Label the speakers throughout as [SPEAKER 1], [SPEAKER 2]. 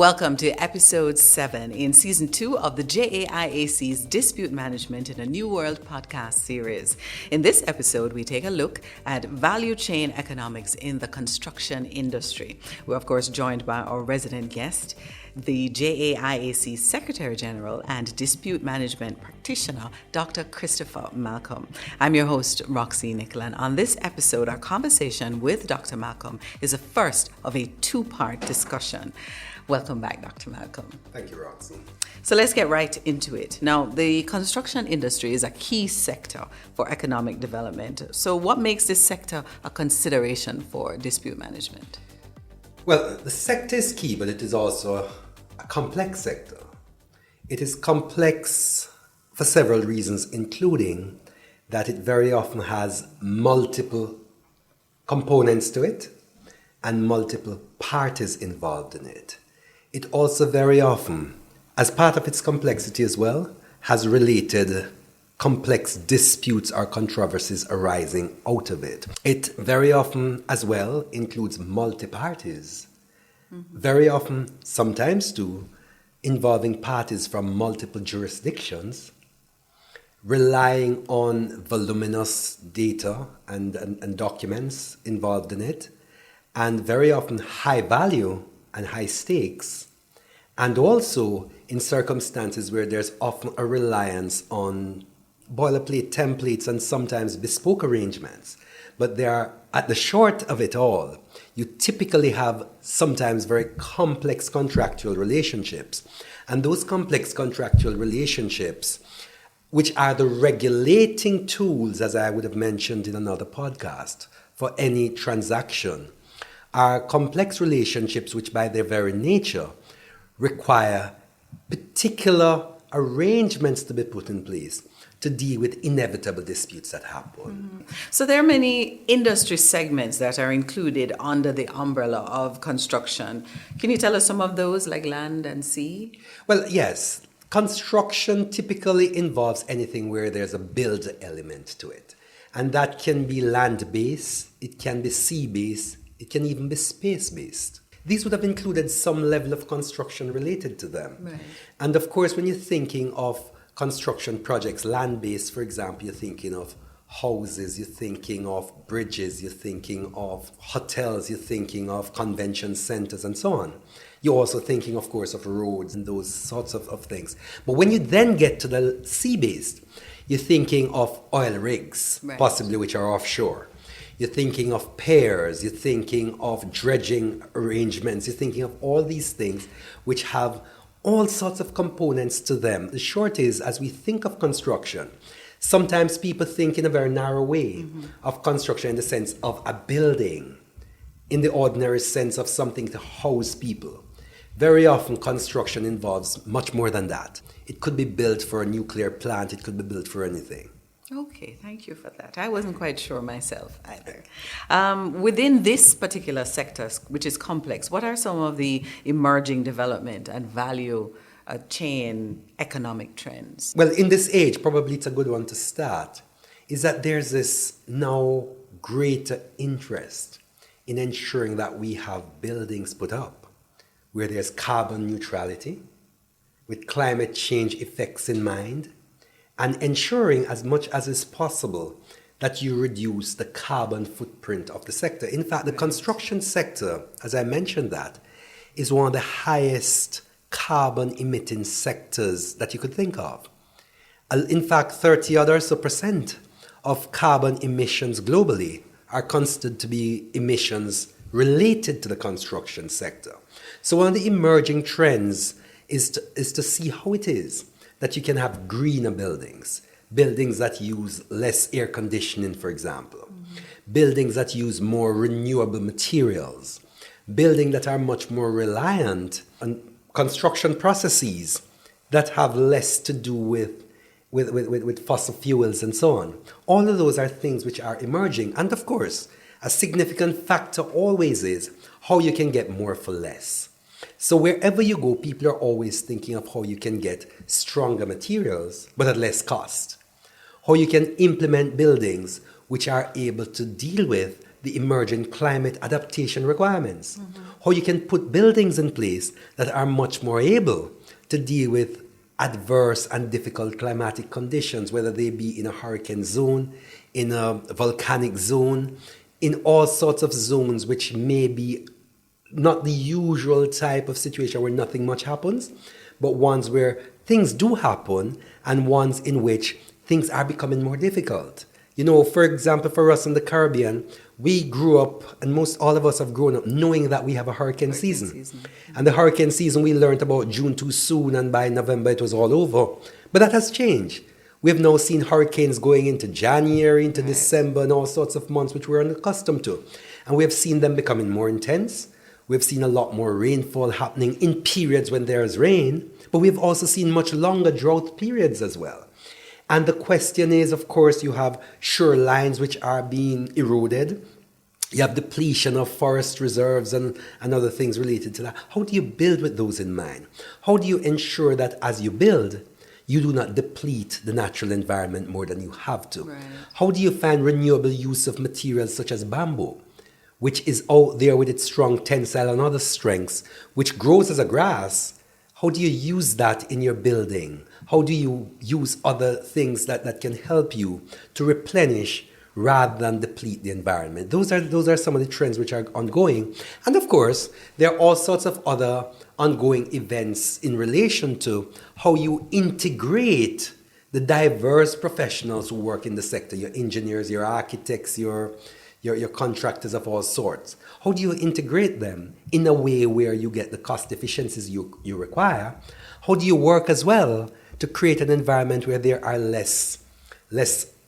[SPEAKER 1] Welcome to episode 7 in season 2 of the JAIAC's Dispute Management in a New World podcast series. In this episode, we take a look at value chain economics in the construction industry. We're, of course, joined by our resident guest, the JAIAC Secretary General and Dispute Management Practitioner, Dr. Christopher Malcolm. I'm your host, Roxy Nicola, and on this episode, our conversation with Dr. Malcolm is a first of a two-part discussion. Welcome back, Dr. Malcolm.
[SPEAKER 2] Thank you, Roxy.
[SPEAKER 1] So let's get right into it. Now, the construction industry is a key sector for economic development. So what makes this sector a consideration for dispute management?
[SPEAKER 2] Well, the sector is key, but it is also a complex sector. It is complex for several reasons, including that it very often has multiple components to it and multiple parties involved in it. It also very often, as part of its complexity as well, has related complex disputes or controversies arising out of it. It very often as well includes multi-parties. Very often, sometimes too, involving parties from multiple jurisdictions, relying on voluminous data and documents involved in it, and very often high value and high stakes, and also in circumstances where there's often a reliance on boilerplate templates and sometimes bespoke arrangements. But they are, at the short of it all, you typically have sometimes very complex contractual relationships. And those complex contractual relationships, which are the regulating tools, as I would have mentioned in another podcast, for any transaction, are complex relationships which by their very nature require particular arrangements to be put in place to deal with inevitable disputes that happen.
[SPEAKER 1] So there are many industry segments that are included under the umbrella of construction. Can you tell us some of those, like land and sea?
[SPEAKER 2] Well, yes. Construction typically involves anything where there's a build element to it. And that can be land-based, it can be sea-based, it can even be space-based. These would have included some level of construction related to them.
[SPEAKER 1] Right.
[SPEAKER 2] And of course, when you're thinking of construction projects, land-based, for example, you're thinking of houses, you're thinking of bridges, you're thinking of hotels, you're thinking of convention centers, and so on. You're also thinking, of course, of roads and those sorts of things. But when you then get to the sea-based, you're thinking of oil rigs,
[SPEAKER 1] right,
[SPEAKER 2] possibly which are offshore. You're thinking of piers, you're thinking of dredging arrangements, you're thinking of all these things which have all sorts of components to them. The short is, as we think of construction, sometimes people think in a very narrow way of construction in the sense of a building, in the ordinary sense of something to house people. Very often construction involves much more than that. It could be built for a nuclear plant, it could be built for anything.
[SPEAKER 1] Okay, thank you for that. I wasn't quite sure myself either. Within this particular sector, which is complex, what are some of the emerging development and value chain economic trends?
[SPEAKER 2] Well, in this age, probably it's a good one to start, is that there's this now greater interest in ensuring that we have buildings put up where there's carbon neutrality, with climate change effects in mind, and ensuring as much as is possible that you reduce the carbon footprint of the sector. In fact, the construction sector, as I mentioned that, is one of the highest carbon emitting sectors that you could think of. In fact, 30 other percent of carbon emissions globally are considered to be emissions related to the construction sector. So one of the emerging trends is to see how it is that you can have greener buildings, buildings that use less air conditioning, for example, buildings that use more renewable materials, buildings that are much more reliant on construction processes that have less to do with fossil fuels and so on. All of those are things which are emerging. And of course, a significant factor always is how you can get more for less. So wherever you go, people are always thinking of how you can get stronger materials, but at less cost. How you can implement buildings which are able to deal with the emerging climate adaptation requirements. How you can put buildings in place that are much more able to deal with adverse and difficult climatic conditions, whether they be in a hurricane zone, in a volcanic zone, in all sorts of zones which may be not the usual type of situation where nothing much happens, but ones where things do happen and ones in which things are becoming more difficult. You know, for example, for us in the Caribbean, we grew up, and most all of us have grown up knowing that we have a hurricane season. And the hurricane season, we learned about June too soon, and by November it was all over. But that has changed. We have now seen hurricanes going into January, into December, and all sorts of months which we're unaccustomed to. And we have seen them becoming more intense. We've seen a lot more rainfall happening in periods when there is rain, but we've also seen much longer drought periods as well. And the question is, of course, you have shorelines which are being eroded. You have depletion of forest reserves and other things related to that. How do you build with those in mind? How do you ensure that as you build, you do not deplete the natural environment more than you have to?
[SPEAKER 1] Right.
[SPEAKER 2] How do you find renewable use of materials such as bamboo, which is out there with its strong tensile and other strengths, which grows as a grass? How do you use that in your building? How do you use other things that can help you to replenish rather than deplete the environment? Those are some of the trends which are ongoing. And of course, there are all sorts of other ongoing events in relation to how you integrate the diverse professionals who work in the sector, your engineers, your architects, your contractors of all sorts. How do you integrate them in a way where you get the cost efficiencies you require? How do you work as well to create an environment where there are less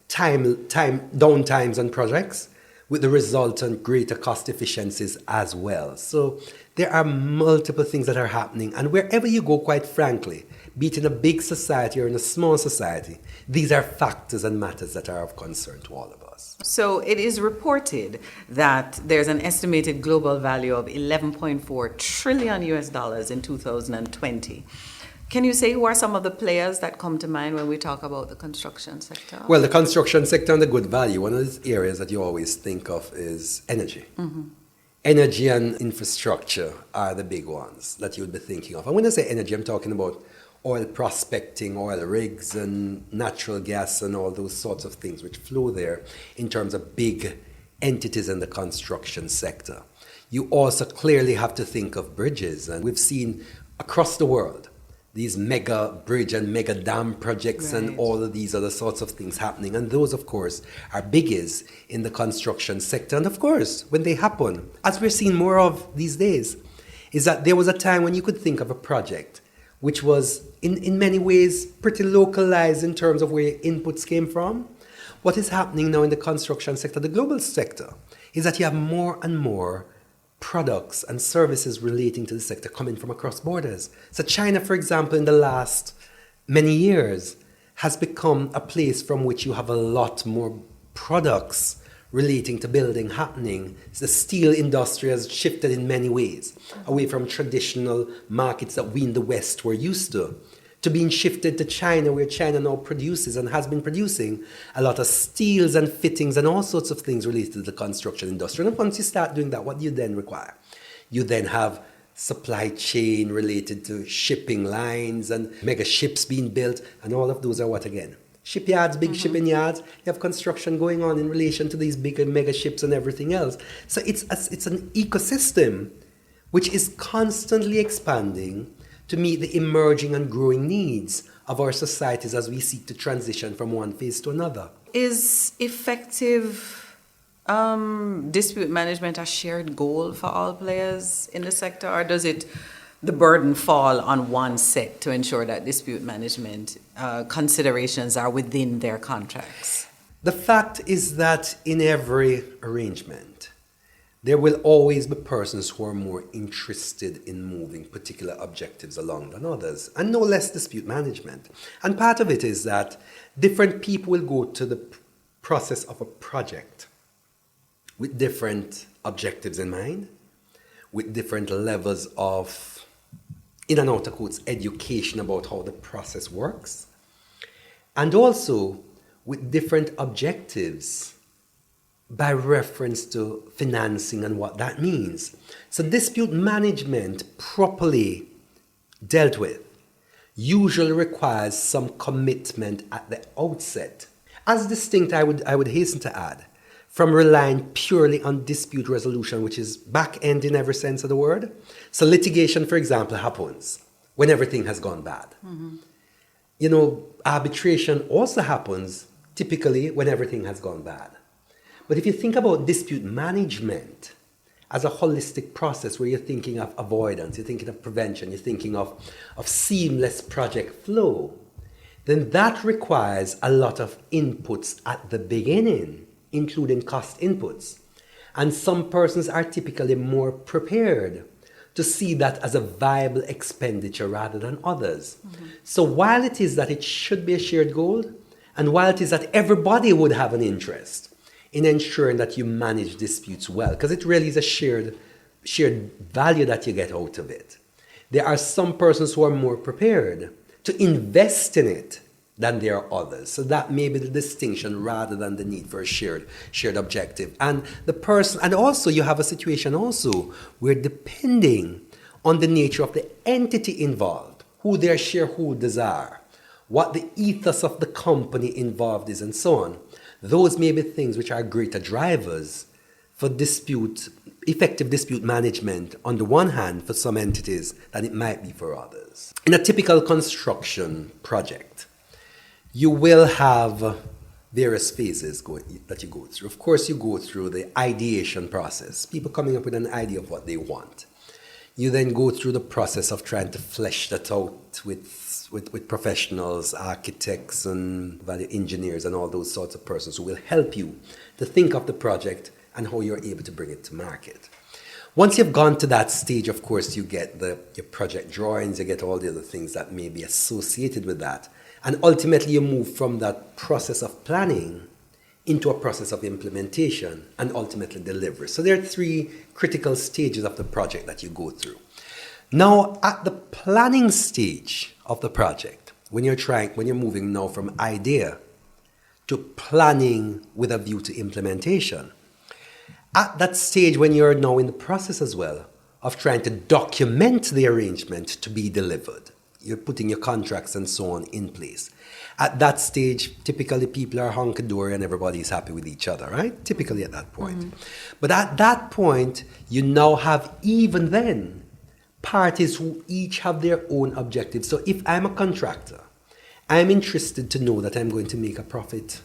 [SPEAKER 2] downtimes on projects, with the resultant greater cost efficiencies as well? So there are multiple things that are happening, and wherever you go, quite frankly, be it in a big society or in a small society, these are factors and matters that are of concern to all of us.
[SPEAKER 1] So it is reported that there's an estimated global value of 11.4 trillion US dollars in 2020. Can you say who are some of the players that come to mind when we talk about the construction sector?
[SPEAKER 2] Well, the construction sector and the good value, one of the areas that you always think of is energy. Energy and infrastructure are the big ones that you would be thinking of. And when I say energy, I'm talking about oil prospecting, oil rigs, and natural gas, and all those sorts of things which flow there in terms of big entities in the construction sector. You also clearly have to think of bridges, and we've seen across the world these mega bridge and mega dam projects and all of these other sorts of things happening. And those, of course, are biggies in the construction sector. And of course, when they happen, as we're seeing more of these days, is that there was a time when you could think of a project which was in many ways pretty localized in terms of where inputs came from. What is happening now in the construction sector, the global sector, is that you have more and more products and services relating to the sector coming from across borders. So China, for example, in the last many years has become a place from which you have a lot more products relating to building happening. The steel industry has shifted in many ways away from traditional markets that we in the West were used to being shifted to China, where China now produces and has been producing a lot of steels and fittings and all sorts of things related to the construction industry. And once you start doing that, what do you then require? You then have supply chain related to shipping lines and mega ships being built, and all of those are what again? Shipyards, big shipping yards. You have construction going on in relation to these big mega ships and everything else. So it's an ecosystem which is constantly expanding to meet the emerging and growing needs of our societies as we seek to transition from one phase to another.
[SPEAKER 1] Is effective dispute management a shared goal for all players in the sector, or does the burden fall on one set to ensure that dispute management considerations are within their contracts?
[SPEAKER 2] The fact is that in every arrangement, there will always be persons who are more interested in moving particular objectives along than others, and no less dispute management. And part of it is that different people will go to the process of a project with different objectives in mind, with different levels of, in and out of quotes, education about how the process works, and also with different objectives by reference to financing and what that means. So dispute management properly dealt with usually requires some commitment at the outset. As distinct, I would hasten to add, from relying purely on dispute resolution, which is back-end in every sense of the word. So litigation, for example, happens when everything has gone bad. Arbitration also happens typically when everything has gone bad. But if you think about dispute management as a holistic process where you're thinking of avoidance, you're thinking of prevention, you're thinking of seamless project flow, then that requires a lot of inputs at the beginning, including cost inputs. And some persons are typically more prepared to see that as a viable expenditure rather than others. So while it is that it should be a shared goal, and while it is that everybody would have an interest in ensuring that you manage disputes well, because it really is a shared value that you get out of it, there are some persons who are more prepared to invest in it than there are others. So that may be the distinction rather than the need for a shared objective. And also you have a situation also where, depending on the nature of the entity involved, who their shareholders are, what the ethos of the company involved is, and so on, those may be things which are greater drivers for effective dispute management on the one hand for some entities than it might be for others. In a typical construction project, you will have various phases that you go through. Of course, you go through the ideation process, people coming up with an idea of what they want. You then go through the process of trying to flesh that out with professionals, architects and value engineers and all those sorts of persons who will help you to think of the project and how you're able to bring it to market. Once you've gone to that stage, of course, you get your project drawings, you get all the other things that may be associated with that. And ultimately, you move from that process of planning into a process of implementation and ultimately delivery. So there are 3 critical stages of the project that you go through. Now, at the planning stage of the project, when you're moving now from idea to planning with a view to implementation, at that stage when you're now in the process as well of trying to document the arrangement to be delivered, you're putting your contracts and so on in place. At that stage, typically people are hunky-dory and everybody's happy with each other, right? Typically at that point. But at that point, you now have even then parties who each have their own objectives. So if I'm a contractor, I'm interested to know that I'm going to make a profit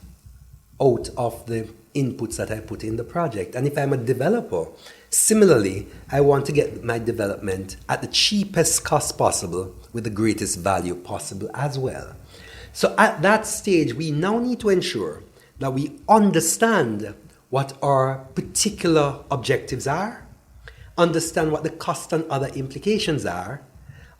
[SPEAKER 2] out of the inputs that I put in the project. And if I'm a developer, similarly, I want to get my development at the cheapest cost possible with the greatest value possible as well. So at that stage, we now need to ensure that we understand what our particular objectives are, understand what the cost and other implications are,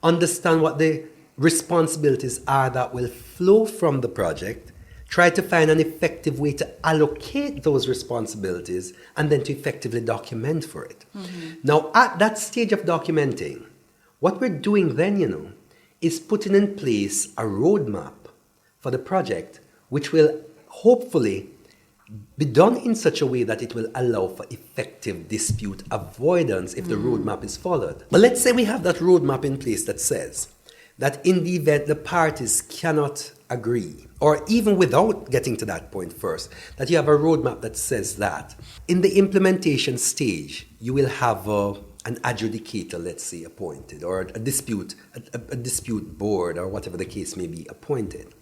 [SPEAKER 2] understand what the responsibilities are that will flow from the project, try to find an effective way to allocate those responsibilities, and then to effectively document for it. Now, at that stage of documenting, what we're doing then, is putting in place a roadmap for the project, which will hopefully be done in such a way that it will allow for effective dispute avoidance if the roadmap is followed. But let's say we have that roadmap in place that says that in the event the parties cannot agree, or even without getting to that point first, that you have a roadmap that says that in the implementation stage, you will have an adjudicator, let's say, appointed, or a dispute board, or whatever the case may be, appointed.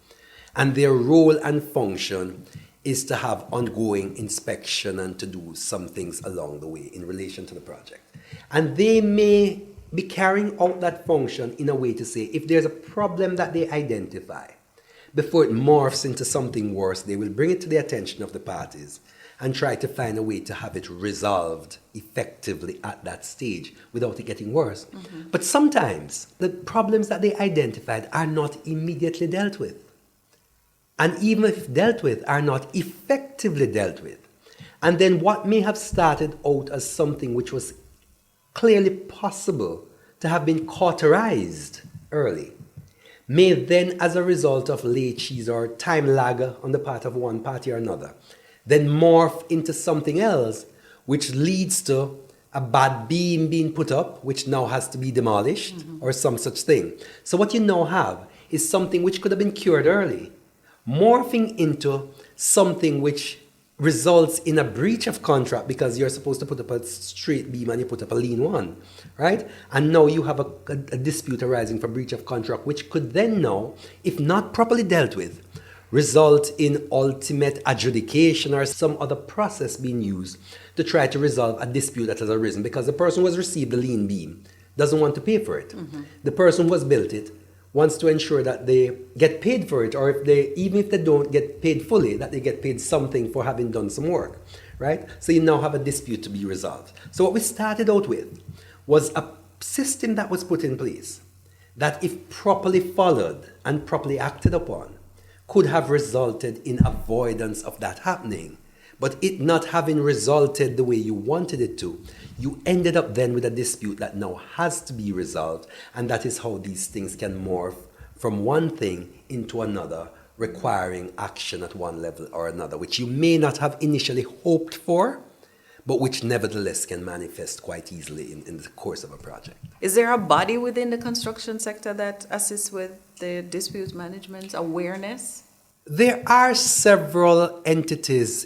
[SPEAKER 2] And their role and function is to have ongoing inspection and to do some things along the way in relation to the project. And they may be carrying out that function in a way to say, if there's a problem that they identify, before it morphs into something worse, they will bring it to the attention of the parties and try to find a way to have it resolved effectively at that stage without it getting worse. But sometimes the problems that they identified are not immediately dealt with. And even if dealt with, are not effectively dealt with. And then what may have started out as something which was clearly possible to have been cauterized early, may then, as a result of late cheese or time lag on the part of one party or another, then morph into something else, which leads to a bad beam being put up, which now has to be demolished, or some such thing. So what you now have is something which could have been cured early, morphing into something which results in a breach of contract because you're supposed to put up a straight beam and you put up a lean one, right? And now you have a dispute arising for breach of contract, which could then now, if not properly dealt with, result in ultimate adjudication or some other process being used to try to resolve a dispute that has arisen because the person who has received the lean beam doesn't want to pay for it. The person who has built it wants to ensure that they get paid for it, or even if they don't get paid fully, that they get paid something for having done some work, right? So you now have a dispute to be resolved. So what we started out with was a system that was put in place that, if properly followed and properly acted upon, could have resulted in avoidance of that happening. But it not having resulted the way you wanted it to, you ended up then with a dispute that now has to be resolved. And that is how these things can morph from one thing into another, requiring action at one level or another, which you may not have initially hoped for, but which nevertheless can manifest quite easily in the course of a project.
[SPEAKER 1] Is there a body within the construction sector that assists with the dispute management awareness?
[SPEAKER 2] There are several entities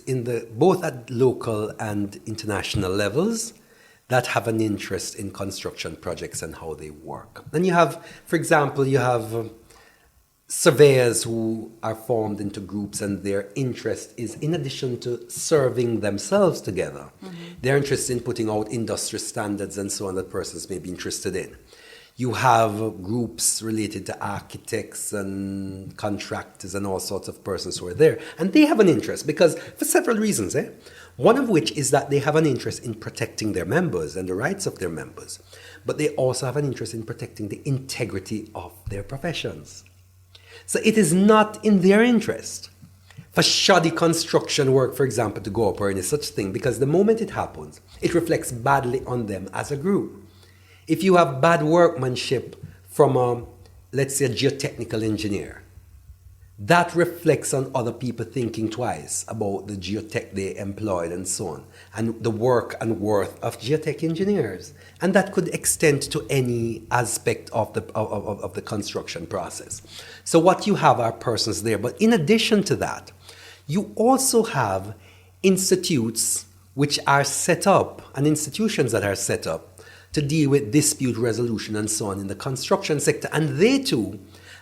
[SPEAKER 2] both at local and international levels that have an interest in construction projects and how they work. And you have, for example, surveyors who are formed into groups, and their interest is, in addition to serving themselves together, they're interested in putting out industry standards and so on that persons may be interested in. You have groups related to architects and contractors and all sorts of persons who are there. And they have an interest because, for several reasons, one of which is that they have an interest in protecting their members and the rights of their members. But they also have an interest in protecting the integrity of their professions. So it is not in their interest for shoddy construction work, for example, to go up or any such thing, because the moment it happens, it reflects badly on them as a group. If you have bad workmanship from, let's say, a geotechnical engineer, that reflects on other people thinking twice about the geotech they employed and so on, and the work and worth of geotech engineers. And that could extend to any aspect of the construction process. So what you have are persons there. But in addition to that, you also have institutes which are set up, and institutions that are set up to deal with dispute resolution and so on in the construction sector. And they too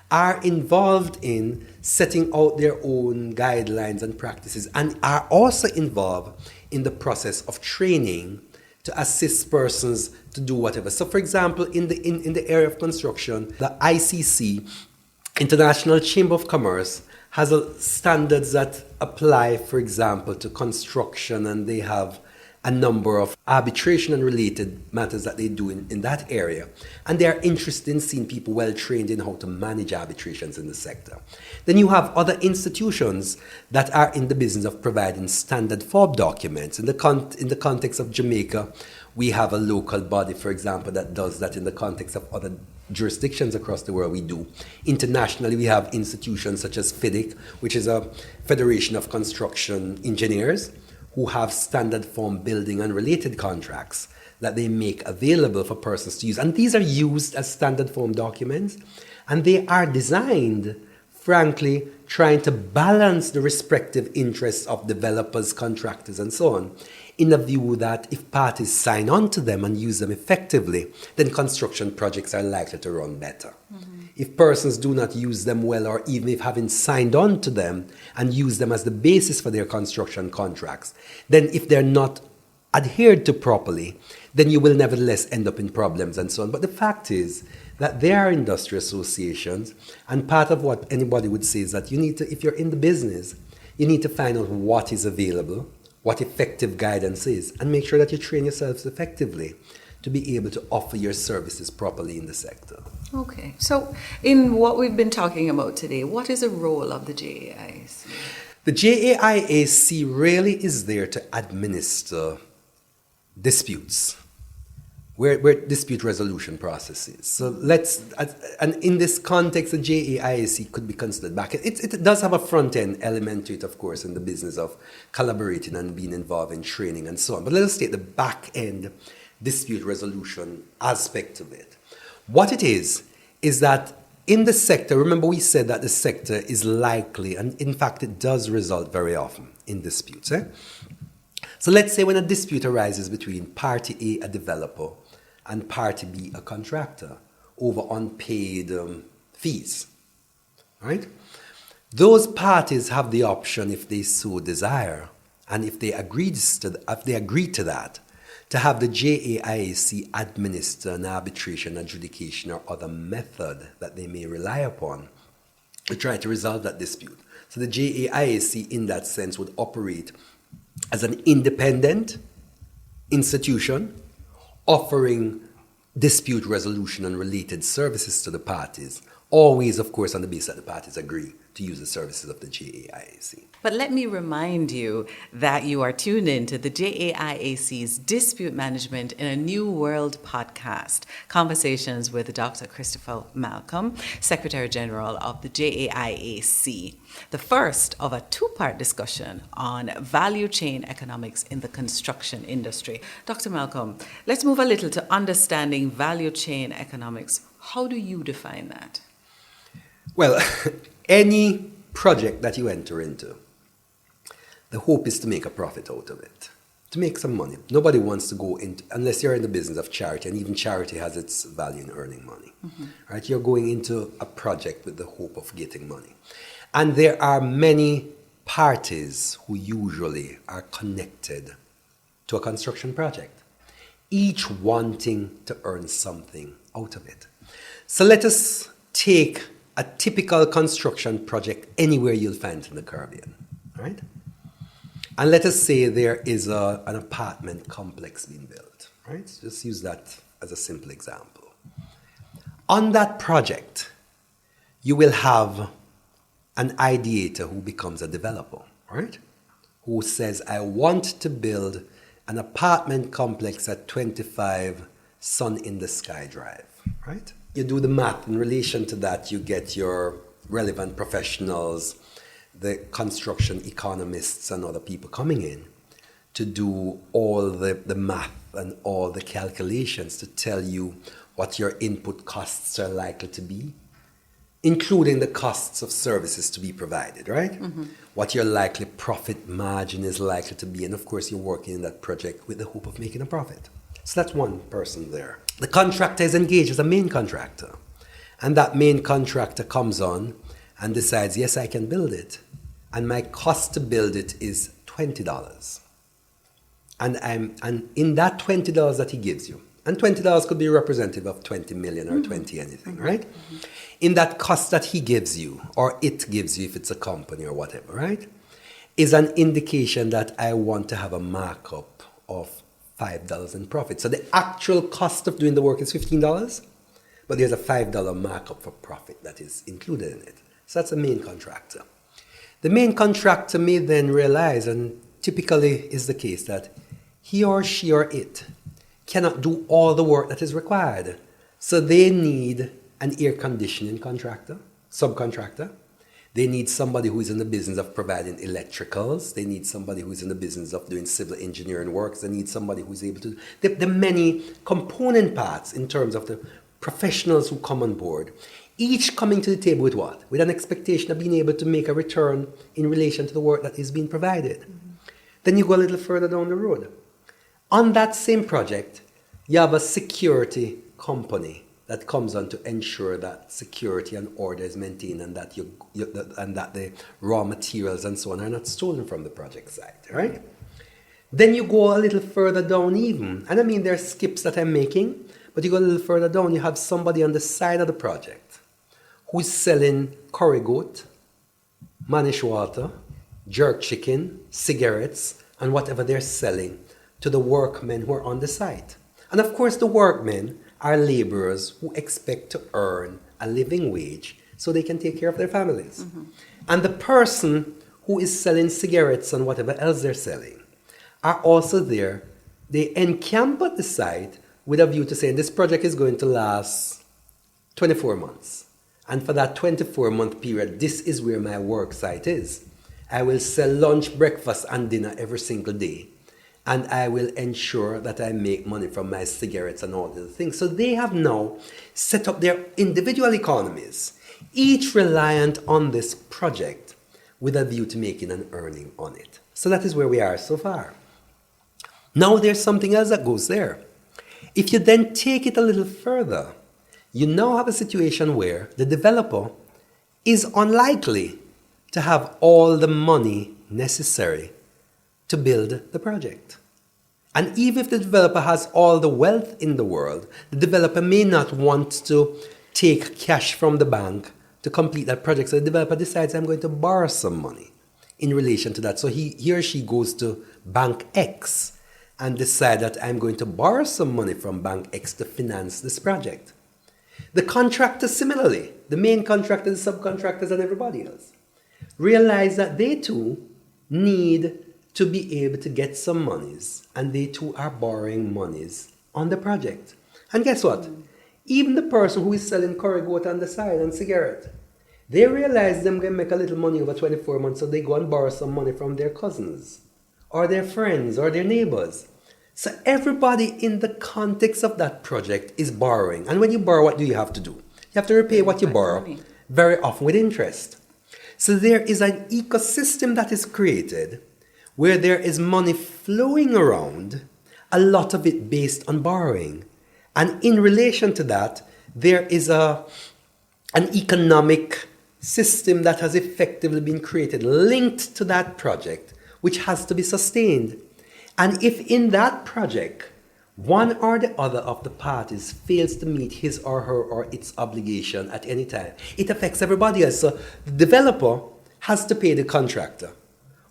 [SPEAKER 2] are involved in setting out their own guidelines and practices, and are also involved in the process of training to assist persons to do whatever. So for example, in the area of construction, the ICC, International Chamber of Commerce, has standards that apply, for example, to construction, and they have a number of arbitration and related matters that they do in that area. And they are interested in seeing people well trained in how to manage arbitrations in the sector. Then you have other institutions that are in the business of providing standard form documents. In the context of Jamaica, we have a local body, for example, that does that. In the context of other jurisdictions across the world, we do. Internationally, we have institutions such as FIDIC, which is a Federation of Construction Engineers, who have standard form building and related contracts that they make available for persons to use. And these are used as standard form documents, and they are designed, frankly, trying to balance the respective interests of developers, contractors, and so on, in a view that if parties sign on to them and use them effectively, then construction projects are likely to run better. If persons do not use them well, or even if having signed on to them and use them as the basis for their construction contracts, then if they're not adhered to properly, then you will nevertheless end up in problems and so on. But the fact is that there are industry associations, and part of what anybody would say is that you need to, if you're in the business, you need to find out what is available, what effective guidance is, and make sure that you train yourselves effectively to be able to offer your services properly in the sector.
[SPEAKER 1] Okay, so in what we've been talking about today, what is the role of the JAIAC?
[SPEAKER 2] The JAIAC really is there to administer disputes where dispute resolution process is. So and in this context, the JAIAC could be considered back. It does have a front-end element to it, of course, in the business of collaborating and being involved in training and so on. But let us take the back-end dispute resolution aspect of it. What it is that in the sector, remember we said that the sector is likely, and in fact it does result very often in disputes. So let's say when a dispute arises between party A, a developer, and party B, a contractor, over unpaid fees, right? Those parties have the option, if they so desire, and if they agree to that, to have the JAIAC administer an arbitration, adjudication, or other method that they may rely upon to try to resolve that dispute. So the JAIAC, in that sense, would operate as an independent institution offering dispute resolution and related services to the parties, always, of course, on the basis that the parties agree to use the services of the JAIAC.
[SPEAKER 1] But let me remind you that you are tuned in to the JAIAC's Dispute Management in a New World podcast, conversations with Dr. Christopher Malcolm, Secretary General of the JAIAC, the first of a two-part discussion on value chain economics in the construction industry. Dr. Malcolm, let's move a little to understanding value chain economics. How do you define that?
[SPEAKER 2] Well, any project that you enter into, the hope is to make a profit out of it, to make some money. Nobody wants to go into, unless you're in the business of charity, and even charity has its value in earning money. Right? You're going into a project with the hope of getting money. And there are many parties who usually are connected to a construction project, each wanting to earn something out of it. So let us take a typical construction project anywhere you'll find in the Caribbean, right? And let us say there is an apartment complex being built, right? So just use that as a simple example. On that project, you will have an ideator who becomes a developer, right? Who says, I want to build an apartment complex at 25 Sun in the Sky Drive, right? You do the math. In relation to that, you get your relevant professionals, the construction economists and other people coming in to do all the math and all the calculations to tell you what your input costs are likely to be, including the costs of services to be provided, right? What your likely profit margin is likely to be. And of course, you're working in that project with the hope of making a profit. So that's one person there. The contractor is engaged as a main contractor. And that main contractor comes on and decides, yes, I can build it. And my cost to build it is $20. And in that $20 that he gives you, and $20 could be representative of 20 million or 20 anything, right? In that cost that he gives you, or it gives you if it's a company or whatever, right? Is an indication that I want to have a markup of $5 in profit. So the actual cost of doing the work is $15, but there's a $5 markup for profit that is included in it. So that's a main contractor. The main contractor may then realize, and typically is the case, that he or she or it cannot do all the work that is required. So they need an air conditioning contractor, subcontractor. They need somebody who is in the business of providing electricals. They need somebody who is in the business of doing civil engineering works. They need somebody who is able to... The many component parts in terms of the professionals who come on board, each coming to the table with what? With an expectation of being able to make a return in relation to the work that is being provided. Then you go a little further down the road. On that same project, you have a security company that comes on to ensure that security and order is maintained and that and that the raw materials and so on are not stolen from the project site, right? Then you go a little further down even, and I mean there are skips that I'm making, but you go a little further down, you have somebody on the side of the project who's selling curry goat, manish water, jerk chicken, cigarettes, and whatever they're selling to the workmen who are on the site. And of course the workmen are laborers who expect to earn a living wage so they can take care of their families. And the person who is selling cigarettes and whatever else they're selling are also there. They encamp at the site with a view to saying this project is going to last 24 months. And for that 24-month period, this is where my work site is. I will sell lunch, breakfast, and dinner every single day. And I will ensure that I make money from my cigarettes and all the things. So they have now set up their individual economies, each reliant on this project with a view to making an earning on it. So that is where we are so far. Now there's something else that goes there. If you then take it a little further, you now have a situation where the developer is unlikely to have all the money necessary to build the project. And even if the developer has all the wealth in the world, the developer may not want to take cash from the bank to complete that project. So the developer decides, I'm going to borrow some money in relation to that. So he or she goes to Bank X and decide that I'm going to borrow some money from Bank X to finance this project. The contractors similarly, the main contractors, the subcontractors, and everybody else, realize that they too need to be able to get some monies, and they too are borrowing monies on the project. And guess what? Even the person who is selling curry goat on the side and cigarette, they realize them can make a little money over 24 months, so they go and borrow some money from their cousins or their friends or their neighbors. So everybody in the context of that project is borrowing. And when you borrow, what do you have to do? You have to repay what you borrow, very often with interest. So there is an ecosystem that is created where there is money flowing around, a lot of it based on borrowing. And in relation to that, there is an economic system that has effectively been created, linked to that project, which has to be sustained. And if in that project, one or the other of the parties fails to meet his or her or its obligation at any time, it affects everybody else. So the developer has to pay the contractor,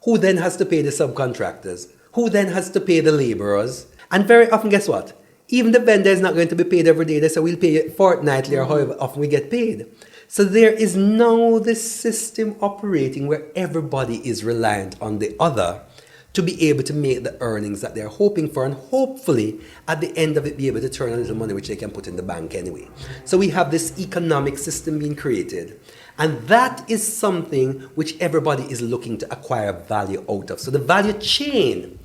[SPEAKER 2] who then has to pay the subcontractors, who then has to pay the laborers. And very often, guess what? Even the vendor is not going to be paid every day. They say we'll pay it fortnightly or however often we get paid. So there is now this system operating where everybody is reliant on the other to be able to make the earnings that they're hoping for, and hopefully at the end of it be able to turn a little money which they can put in the bank anyway. So we have this economic system being created, and that is something which everybody is looking to acquire value out of. So the value chain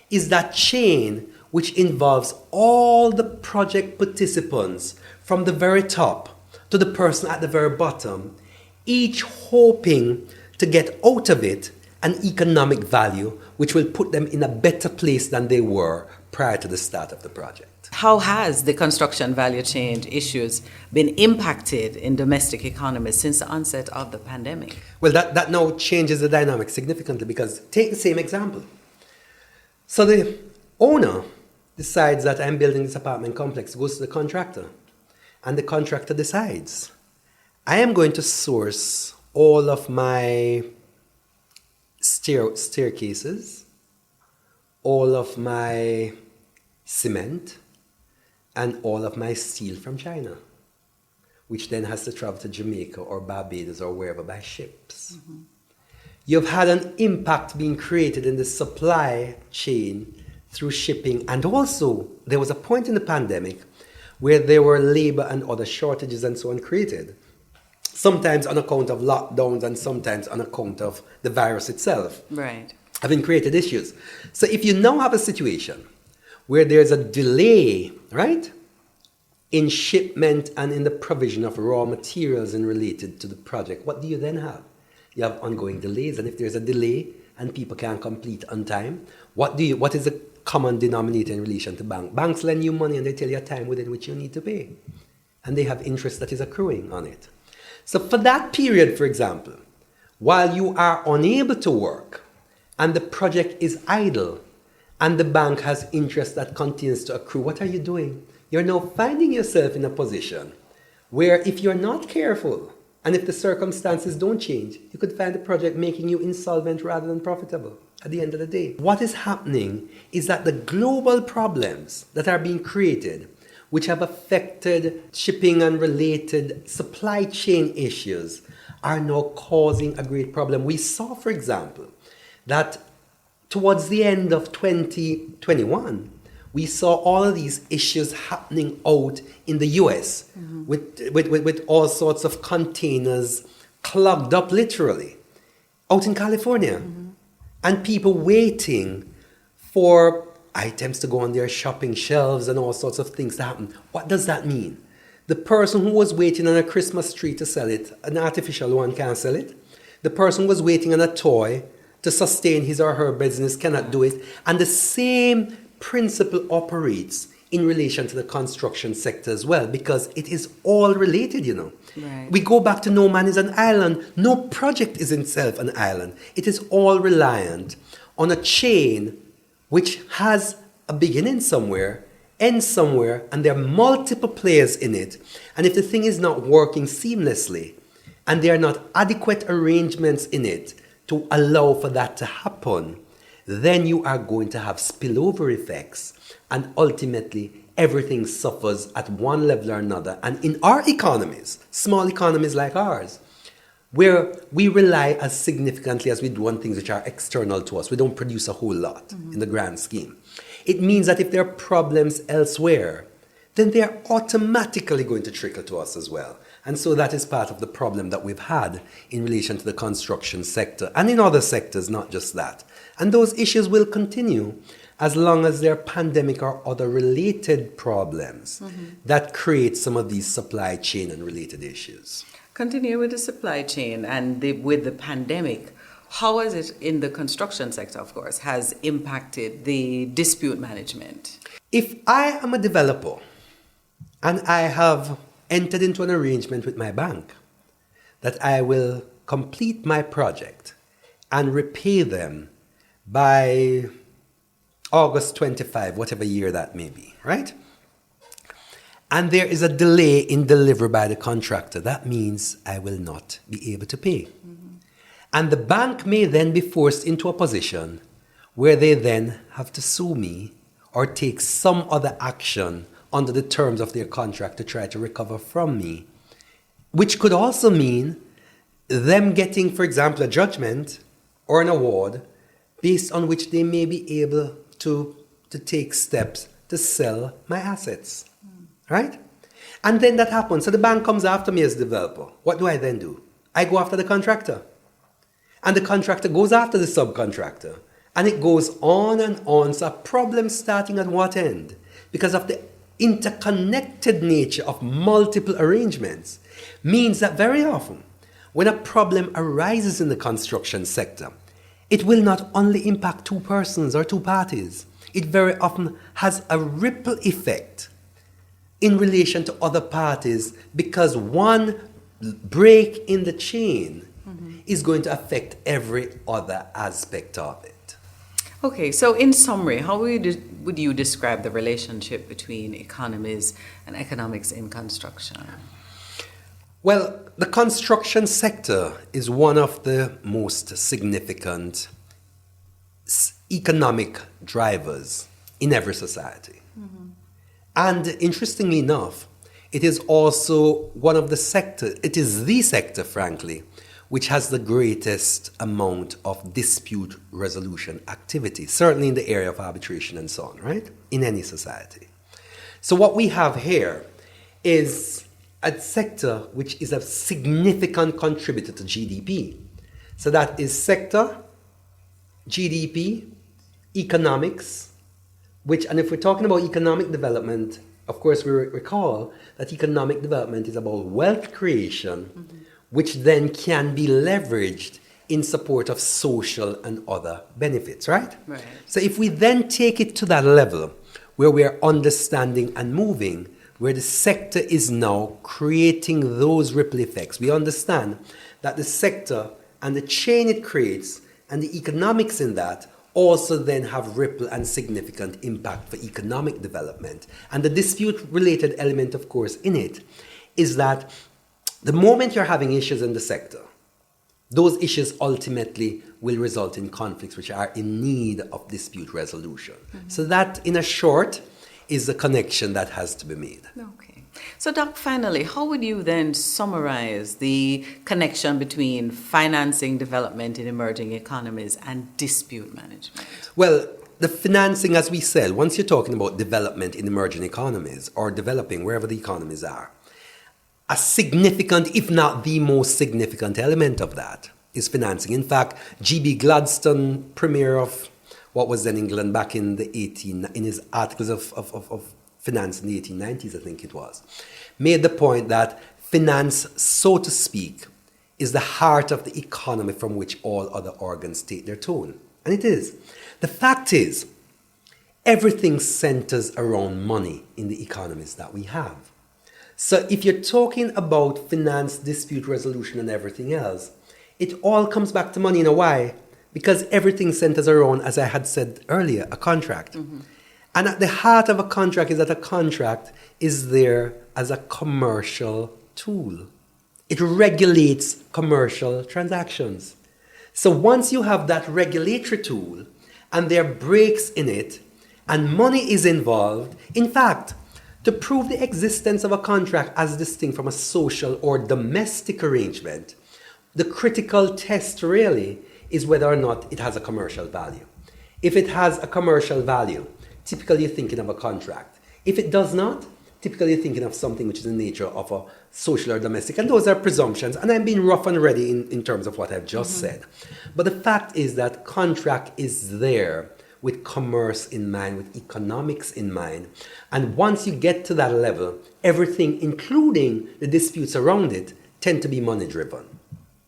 [SPEAKER 2] is that chain which involves all the project participants from the very top to the person at the very bottom, each hoping to get out of it an economic value which will put them in a better place than they were prior to the start of the project.
[SPEAKER 1] How has the construction value chain issues been impacted in domestic economies since the onset of the pandemic?
[SPEAKER 2] Well, that now changes the dynamic significantly, because take the same example. So the owner decides that I'm building this apartment complex, goes to the contractor, and the contractor decides, I am going to source all of my staircases, all of my cement, and all of my steel from China, which then has to travel to Jamaica or Barbados or wherever by ships. Mm-hmm. You've had an impact being created in the supply chain through shipping, and also there was a point in the pandemic where there were labor and other shortages and so on created, sometimes on account of lockdowns and sometimes on account of the virus itself.
[SPEAKER 1] Right.
[SPEAKER 2] Having created issues. So if you now have a situation where there's a delay, right, in shipment and in the provision of raw materials and related to the project, what do you then have? You have ongoing delays, and if there's a delay and people can't complete on time, what is the common denominator in relation to banks? Banks lend you money and they tell you a time within which you need to pay, and they have interest that is accruing on it. So for that period, for example, while you are unable to work and the project is idle and the bank has interest that continues to accrue, what are you doing? You're now finding yourself in a position where if you're not careful and if the circumstances don't change, you could find the project making you insolvent rather than profitable at the end of the day. What is happening is that the global problems that are being created, which have affected shipping and related supply chain issues, are now causing a great problem. We saw, for example, that towards the end of 2021, we saw all of these issues happening out in the US with all sorts of containers clogged up literally out in California, and people waiting for items to go on their shopping shelves and all sorts of things to happen. What does that mean? The person who was waiting on a Christmas tree to sell it, an artificial one can't sell it. The person who was waiting on a toy to sustain his or her business cannot do it. And the same principle operates in relation to the construction sector as well, because it is all related, you know.
[SPEAKER 1] Right.
[SPEAKER 2] We go back to no man is an island. No project is itself an island. It is all reliant on a chain which has a beginning somewhere, ends somewhere, and there are multiple players in it. And if the thing is not working seamlessly, and there are not adequate arrangements in it to allow for that to happen, then you are going to have spillover effects, and ultimately everything suffers at one level or another. And in our economies, small economies like ours, where we rely as significantly as we do on things which are external to us, we don't produce a whole lot in the grand scheme. It means that if there are problems elsewhere, then they are automatically going to trickle to us as well. And so that is part of the problem that we've had in relation to the construction sector and in other sectors, not just that. And those issues will continue as long as there are pandemic or other related problems that create some of these supply chain and related issues.
[SPEAKER 1] Continue with the supply chain and with the pandemic. How has it in the construction sector, of course, has impacted the dispute management?
[SPEAKER 2] If I am a developer and I have entered into an arrangement with my bank that I will complete my project and repay them by August 25, whatever year that may be, right? And there is a delay in delivery by the contractor, that means I will not be able to pay. And the bank may then be forced into a position where they then have to sue me or take some other action under the terms of their contract to try to recover from me, which could also mean them getting, for example, a judgment or an award based on which they may be able to take steps to sell my assets. Right? And then that happens. So the bank comes after me as a developer. What do I then do? I go after the contractor. And the contractor goes after the subcontractor. And it goes on and on. So a problem starting at what end? Because of the interconnected nature of multiple arrangements means that very often when a problem arises in the construction sector, it will not only impact two persons or two parties. It very often has a ripple effect in relation to other parties, because one break in the chain is going to affect every other aspect of it.
[SPEAKER 1] Okay, so in summary, how would you describe the relationship between economies and economics in construction?
[SPEAKER 2] Well, the construction sector is one of the most significant economic drivers in every society. And interestingly enough, it is also one of the sectors, it is the sector, frankly, which has the greatest amount of dispute resolution activity, certainly in the area of arbitration and so on, right? In any society. So what we have here is a sector which is a significant contributor to GDP. So that is sector, GDP, economics, and if we're talking about economic development, of course, we recall that economic development is about wealth creation, which then can be leveraged in support of social and other benefits, right?
[SPEAKER 1] Right.
[SPEAKER 2] So if we then take it to that level where we are understanding and moving, where the sector is now creating those ripple effects, we understand that the sector and the chain it creates and the economics in that also then have ripple and significant impact for economic development. And the dispute-related element, of course, in it is that the moment you're having issues in the sector, those issues ultimately will result in conflicts which are in need of dispute resolution. So that, in a short, is the connection that has to be made.
[SPEAKER 1] Okay. So, Doc, finally, how would you then summarize the connection between financing development in emerging economies and dispute management?
[SPEAKER 2] Well, the financing, as we said, once you're talking about development in emerging economies or developing wherever the economies are, a significant, if not the most significant element of that is financing. In fact, G.B. Gladstone, Premier of what was then England back in in his articles of finance in the 1890s, I think it was, made the point that finance, so to speak, is the heart of the economy from which all other organs take their tone. And it is. The fact is, everything centers around money in the economies that we have. So if you're talking about finance, dispute resolution, and everything else, it all comes back to money in a way, because everything centers around, as I had said earlier, a contract. Mm-hmm. And at the heart of a contract is that a contract is there as a commercial tool. It regulates commercial transactions. So once you have that regulatory tool and there are breaks in it and money is involved, in fact, to prove the existence of a contract as distinct from a social or domestic arrangement, the critical test really is whether or not it has a commercial value. If it has a commercial value, typically you're thinking of a contract. If it does not, typically you're thinking of something which is in the nature of a social or domestic. And those are presumptions. And I'm being rough and ready in terms of what I've just said. But the fact is that contract is there with commerce in mind, with economics in mind. And once you get to that level, everything, including the disputes around it, tend to be money driven.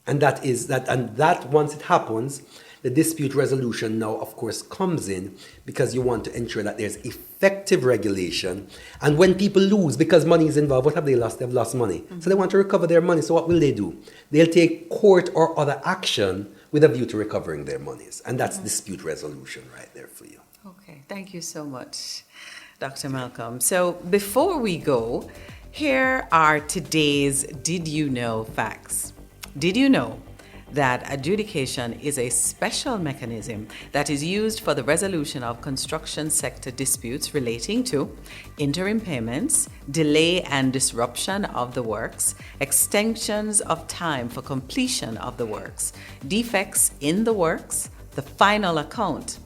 [SPEAKER 2] And that once it happens, the dispute resolution now, of course, comes in because you want to ensure that there's effective regulation. And when people lose because money is involved, what have they lost? They've lost money. Mm-hmm. So they want to recover their money. So what will they do? They'll take court or other action with a view to recovering their monies. And that's dispute resolution right there for you.
[SPEAKER 1] Okay, thank you so much, Dr. Malcolm. So before we go, here are today's Did You Know facts. Did you know that adjudication is a special mechanism that is used for the resolution of construction sector disputes relating to interim payments, delay and disruption of the works, extensions of time for completion of the works, defects in the works, the final account?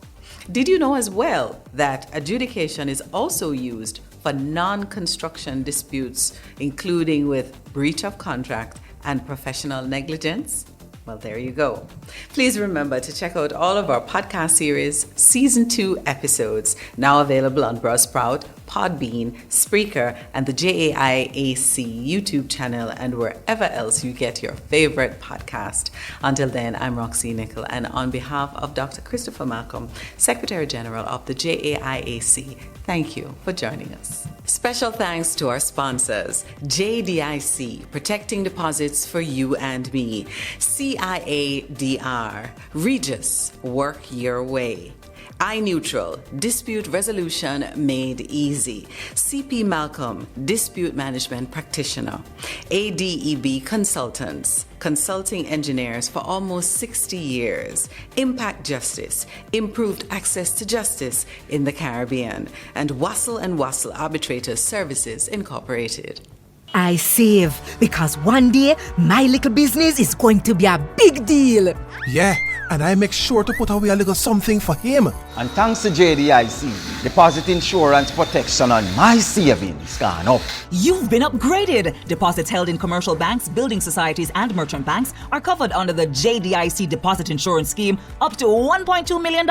[SPEAKER 1] Did you know as well that adjudication is also used for non-construction disputes, including with breach of contract and professional negligence? Well, there you go. Please remember to check out all of our podcast series, Season 2 episodes, now available on Buzzsprout, Podbean, Spreaker, and the JAIAC YouTube channel, and wherever else you get your favorite podcast. Until then, I'm Roxy Nickel, and on behalf of Dr. Christopher Malcolm, Secretary General of the JAIAC, thank you for joining us. Special thanks to our sponsors, JDIC, protecting deposits for you and me, CIADR, Regis, work your way, iNeutral, dispute resolution made easy, CP Malcolm, dispute management practitioner, ADEB Consultants, consulting engineers for almost 60 years, Impact Justice, improved access to justice in the Caribbean, and Wassel & Wassel Arbitrators Services Incorporated.
[SPEAKER 3] I save because one day my little business is going to be a big deal.
[SPEAKER 4] Yeah, and I make sure to put away a little something for him.
[SPEAKER 5] And thanks to JDIC, deposit insurance protection on my savings gone up.
[SPEAKER 6] You've been upgraded. Deposits held in commercial banks, building societies, and merchant banks are covered under the JDIC deposit insurance scheme up to $1.2 million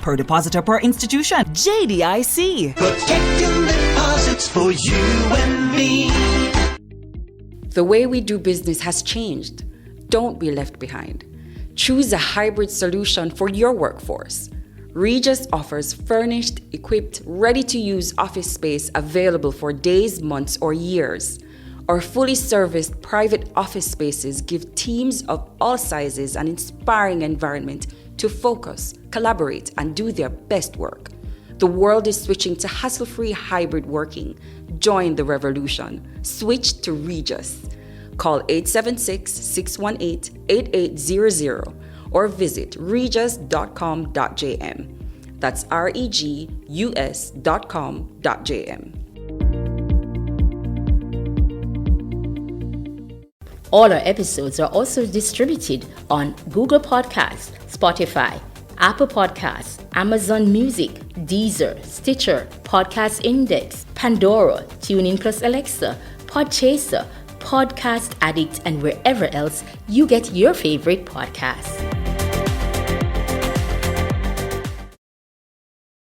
[SPEAKER 6] per depositor per institution. JDIC.
[SPEAKER 7] Protecting deposits for you and me.
[SPEAKER 8] The way we do business has changed. Don't be left behind. Choose a hybrid solution for your workforce. Regis offers furnished, equipped, ready-to-use office space available for days, months, or years. Our fully serviced private office spaces give teams of all sizes an inspiring environment to focus, collaborate, and do their best work. The world is switching to hassle-free hybrid working. Join the revolution. Switch to Regis. Call 876-618-8800 or visit regis.com.jm. That's regus.com.jm.
[SPEAKER 9] All our episodes are also distributed on Google Podcasts, Spotify, Apple Podcasts, Amazon Music, Deezer, Stitcher, Podcast Index, Pandora, TuneIn Plus Alexa, Podchaser, Podcast Addict, and wherever else you get your favorite podcasts.